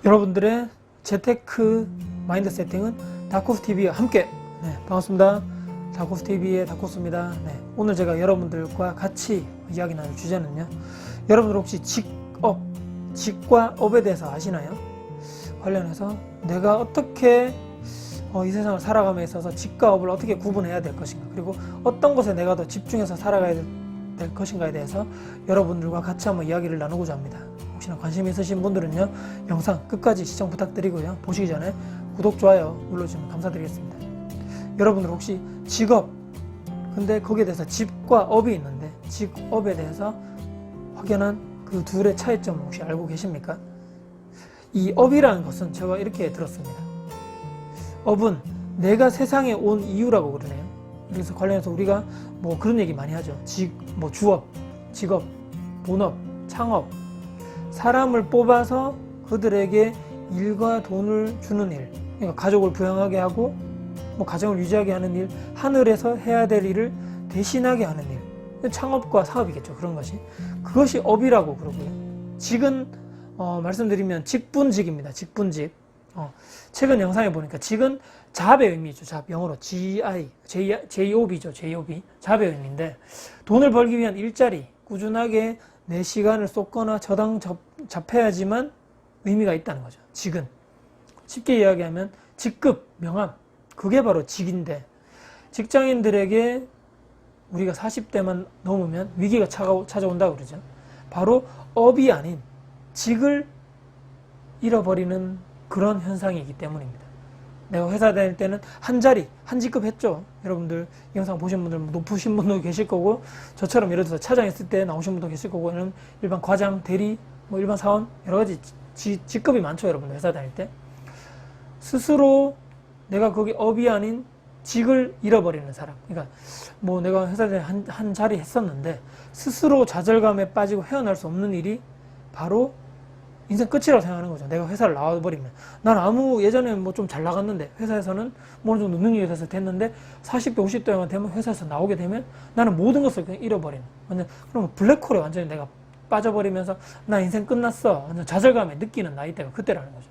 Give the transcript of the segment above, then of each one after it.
여러분들의 재테크 마인드 세팅은 다코스TV와 함께. 반갑습니다. 다코스TV의 다코스입니다. 오늘 제가 여러분들과 같이 이야기 나눌 주제는요, 여러분들 혹시 직과 업에 대해서 아시나요? 관련해서 내가 어떻게 이 세상을 살아감에 있어서 직과 업을 어떻게 구분해야 될 것인가, 그리고 어떤 것에 내가 더 집중해서 살아가야 될 것인가에 대해서 여러분들과 같이 한번 이야기를 나누고자 합니다. 혹시나 관심 있으신 분들은요, 영상 끝까지 시청 부탁드리고요, 보시기 전에 구독, 좋아요 눌러주시면 감사드리겠습니다. 여러분들 혹시 직업, 근데 거기에 대해서 직과 업이 있는데 직업에 대해서 확연한 그 둘의 차이점 혹시 알고 계십니까? 이 업이라는 것은 제가 이렇게 들었습니다. 업은 내가 세상에 온 이유라고 그러네요. 그래서 관련해서 우리가 뭐 그런 얘기 많이 하죠. 주업, 직업, 본업, 창업. 사람을 뽑아서 그들에게 일과 돈을 주는 일, 그러니까 가족을 부양하게 하고 뭐 가정을 유지하게 하는 일, 하늘에서 해야 될 일을 대신하게 하는 일, 창업과 사업이겠죠. 그런 것이, 그것이 업이라고 그러고요. 직은 말씀드리면 직분직입니다. 직분직. 최근 영상에 보니까 직은 잡의 의미죠. 잡, 영어로 JOB죠. JOB, 잡의 의미인데, 돈을 벌기 위한 일자리, 꾸준하게 내 시간을 쏟거나 잡해야지만 의미가 있다는 거죠. 직은 쉽게 이야기하면 직급, 명함, 그게 바로 직인데, 직장인들에게 우리가 40대만 넘으면 위기가 찾아온다고 그러죠. 바로 업이 아닌 직을 잃어버리는 그런 현상이기 때문입니다. 내가 회사 다닐 때는 한 자리, 한 직급 했죠. 여러분들 영상 보신 분들 높으신 분도 계실 거고, 저처럼 예를 들어서 차장 했을 때 나오신 분도 계실 거고, 일반 과장, 대리, 뭐 일반 사원, 여러 가지 직급이 많죠. 여러분들 회사 다닐 때 스스로 내가 거기 업이 아닌 직을 잃어버리는 사람, 그러니까 뭐 내가 회사 다닐 때 한 자리 했었는데 스스로 좌절감에 빠지고 헤어날 수 없는 일이 바로 인생 끝이라고 생각하는 거죠. 내가 회사를 나와버리면, 난 예전에 뭐 좀 잘 나갔는데 회사에서는 뭐 어느 정도 능력이 돼서 됐는데 40대 50대만 되면 회사에서 나오게 되면 나는 모든 것을 그냥 잃어버리는, 완전 그러면 블랙홀에 완전히 내가 빠져버리면서 나 인생 끝났어, 완전 좌절감에 느끼는 나이대가 그때라는 거죠.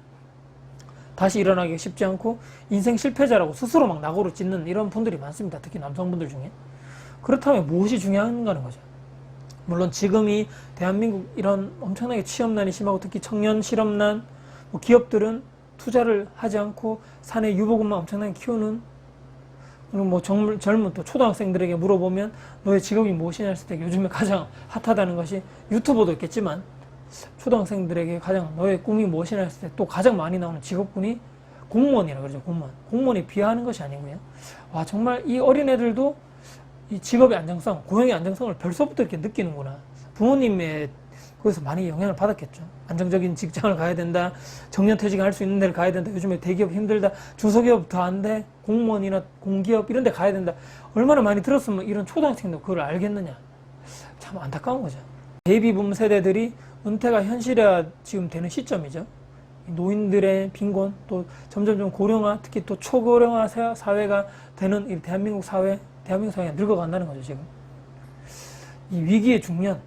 다시 일어나기 쉽지 않고 인생 실패자라고 스스로 막 낙오를 찢는 이런 분들이 많습니다. 특히 남성분들 중에. 그렇다면 무엇이 중요한가는 거죠. 물론 지금이 대한민국 이런 엄청나게 취업난이 심하고, 특히 청년 실업난, 기업들은 투자를 하지 않고 사내 유보금만 엄청나게 키우는, 그리고 뭐 젊은 또 초등학생들에게 물어보면 너의 직업이 무엇이냐 했을 때 요즘에 가장 핫하다는 것이, 유튜버도 있겠지만 초등학생들에게 가장 너의 꿈이 무엇이냐 했을 때 또 가장 많이 나오는 직업군이 공무원이라 그러죠. 공무원이 비하하는 것이 아니고요. 와, 정말 이 어린애들도 이 직업의 안정성, 고용의 안정성을 벌써부터 이렇게 느끼는구나. 부모님의 거기서 많이 영향을 받았겠죠. 안정적인 직장을 가야 된다, 정년퇴직할 수 있는 데를 가야 된다, 요즘에 대기업 힘들다, 중소기업 더 안 돼, 공무원이나 공기업 이런 데 가야 된다, 얼마나 많이 들었으면 이런 초등학생도 그걸 알겠느냐. 참 안타까운 거죠. 베이비붐 세대들이 은퇴가 현실화 지금 되는 시점이죠. 노인들의 빈곤, 또 점점 고령화, 특히 또 초고령화 사회가 되는 이 대한민국 사회가 늙어간다는 거죠. 지금 이 위기의 중년,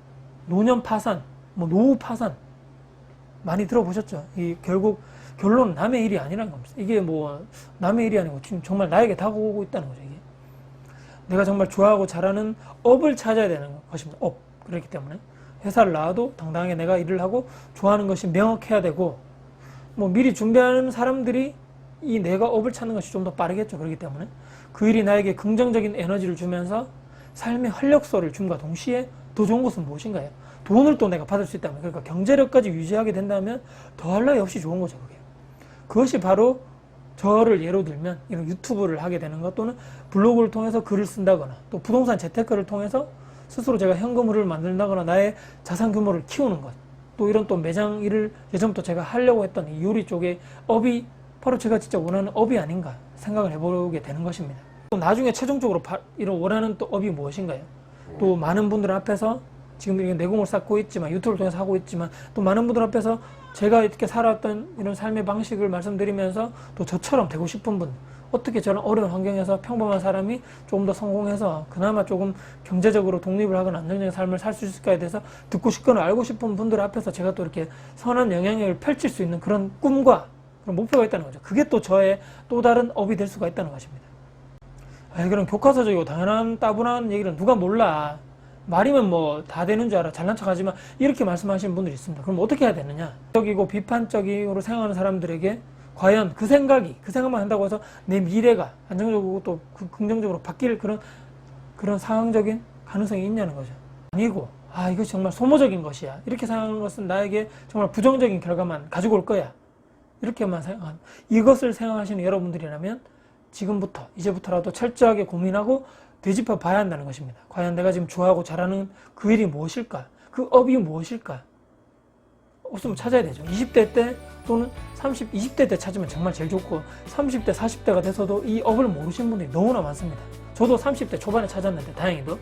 노년 파산, 노후 파산 많이 들어보셨죠? 이 결국 결론은 남의 일이 아니라는 겁니다. 이게 뭐 남의 일이 아니고 지금 정말 나에게 다가오고 있다는 거죠. 이게 내가 정말 좋아하고 잘하는 업을 찾아야 되는 것입니다. 업. 그렇기 때문에 회사를 나와도 당당하게 내가 일을 하고 좋아하는 것이 명확해야 되고, 뭐 미리 준비하는 사람들이 이 내가 업을 찾는 것이 좀 더 빠르겠죠. 그렇기 때문에 그 일이 나에게 긍정적인 에너지를 주면서 삶의 활력소를 줌과 동시에 더 좋은 것은 무엇인가요? 돈을 또 내가 받을 수 있다면, 그러니까 경제력까지 유지하게 된다면 더할 나위 없이 좋은 거죠. 그것이 바로 저를 예로 들면 이런 유튜브를 하게 되는 것, 또는 블로그를 통해서 글을 쓴다거나, 또 부동산 재테크를 통해서 스스로 제가 현금흐름을 만든다거나 나의 자산 규모를 키우는 것, 또 이런 또 매장 일을 예전부터 제가 하려고 했던 이 요리 쪽의 업이 바로 제가 진짜 원하는 업이 아닌가 생각을 해보게 되는 것입니다. 또 나중에 최종적으로 이런 원하는 또 업이 무엇인가요? 또 많은 분들 앞에서 지금 이렇게 내공을 쌓고 있지만, 유튜브를 통해서 하고 있지만, 또 많은 분들 앞에서 제가 이렇게 살아왔던 이런 삶의 방식을 말씀드리면서 또 저처럼 되고 싶은 분, 어떻게 저런 어려운 환경에서 평범한 사람이 조금 더 성공해서 그나마 조금 경제적으로 독립을 하거나 안정적인 삶을 살 수 있을까에 대해서 듣고 싶거나 알고 싶은 분들 앞에서 제가 또 이렇게 선한 영향력을 펼칠 수 있는 그런 꿈과 그런 목표가 있다는 거죠. 그게 또 저의 또 다른 업이 될 수가 있다는 것입니다. 그런 교과서적이고 당연한 따분한 얘기를 누가 몰라. 말이면 뭐 다 되는 줄 알아. 잘난 척하지만 이렇게 말씀하시는 분들이 있습니다. 그럼 어떻게 해야 되느냐? 적이고 비판적으로 생각하는 사람들에게 과연 그 생각만 한다고 해서 내 미래가 안정적이고 또 긍정적으로 바뀔 그런 상황적인 가능성이 있냐는 거죠. 아니고, 이것이 정말 소모적인 것이야. 이렇게 생각하는 것은 나에게 정말 부정적인 결과만 가지고 올 거야. 이렇게만 이것을 생각하시는 여러분들이라면 지금부터, 이제부터라도 철저하게 고민하고 되짚어 봐야 한다는 것입니다. 과연 내가 지금 좋아하고 잘하는 그 일이 무엇일까? 그 업이 무엇일까? 없으면 찾아야 되죠. 20대 때 또는 20대 때 찾으면 정말 제일 좋고 30대, 40대가 돼서도 이 업을 모르시는 분들이 너무나 많습니다. 저도 30대 초반에 찾았는데 다행히도.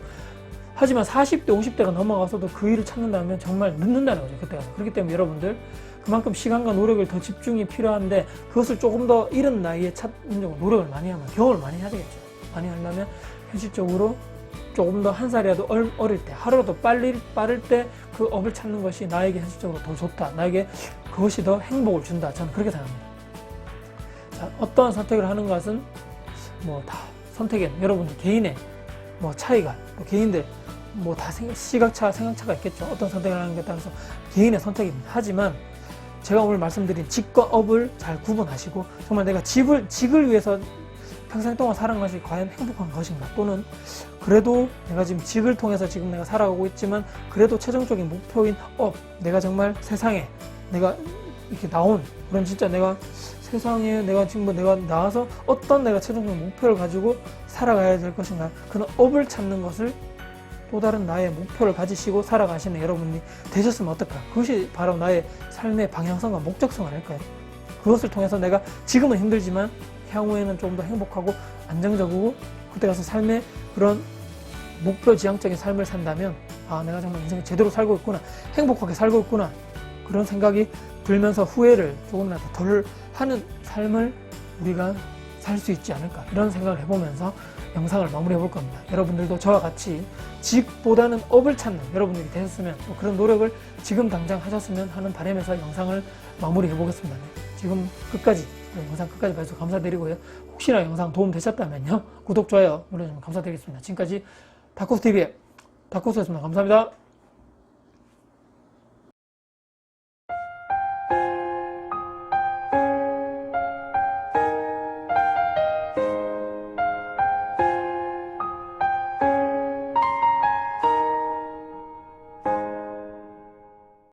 하지만 40대, 50대가 넘어가서도 그 일을 찾는다면 정말 늦는다는 거죠. 그때가. 그렇기 때문에 여러분들 그만큼 시간과 노력을 더 집중이 필요한데 그것을 조금 더 이른 나이에 찾는 쪽으로 노력을 많이 하면 경험을 많이 해야 되겠죠. 많이 하려면 현실적으로 조금 더 한 살이라도 어릴 때, 하루라도 빠를 때 그 업을 찾는 것이 나에게 현실적으로 더 좋다. 나에게 그것이 더 행복을 준다. 저는 그렇게 생각합니다. 자, 어떠한 선택을 하는 것은 뭐 다 선택엔 여러분들 개인의 뭐 차이가, 또 개인들 뭐 다 시각차, 생각차가 있겠죠. 어떤 선택을 하는 것에 따라서 개인의 선택입니다. 하지만 제가 오늘 말씀드린 직과 업을 잘 구분하시고 정말 내가 직을 위해서 평생 동안 살아간 것이 과연 행복한 것인가, 또는 그래도 내가 지금 직을 통해서 지금 내가 살아가고 있지만 그래도 최종적인 목표인 업, 내가 정말 세상에 내가 이렇게 나온 그런 진짜 내가 세상에 내가 지금 내가 나와서 어떤 내가 최종적인 목표를 가지고 살아가야 될 것인가, 그런 업을 찾는 것을 또 다른 나의 목표를 가지시고 살아가시는 여러분이 되셨으면 어떨까. 그것이 바로 나의 삶의 방향성과 목적성 아닐까요? 그것을 통해서 내가 지금은 힘들지만 향후에는 좀 더 행복하고 안정적이고 그때 가서 삶의 그런 목표 지향적인 삶을 산다면 내가 정말 인생을 제대로 살고 있구나, 행복하게 살고 있구나, 그런 생각이 들면서 후회를 조금이라도 덜 하는 삶을 우리가 살 수 있지 않을까, 이런 생각을 해보면서 영상을 마무리해 볼 겁니다. 여러분들도 저와 같이 직보다는 업을 찾는 여러분들이 되셨으면, 또 그런 노력을 지금 당장 하셨으면 하는 바람에서 영상을 마무리해 보겠습니다. 지금 영상 끝까지 봐주셔서 감사드리고요. 혹시나 영상 도움 되셨다면요, 구독, 좋아요 눌러주시면 감사드리겠습니다. 지금까지 다코스TV의 다코스였습니다. 감사합니다.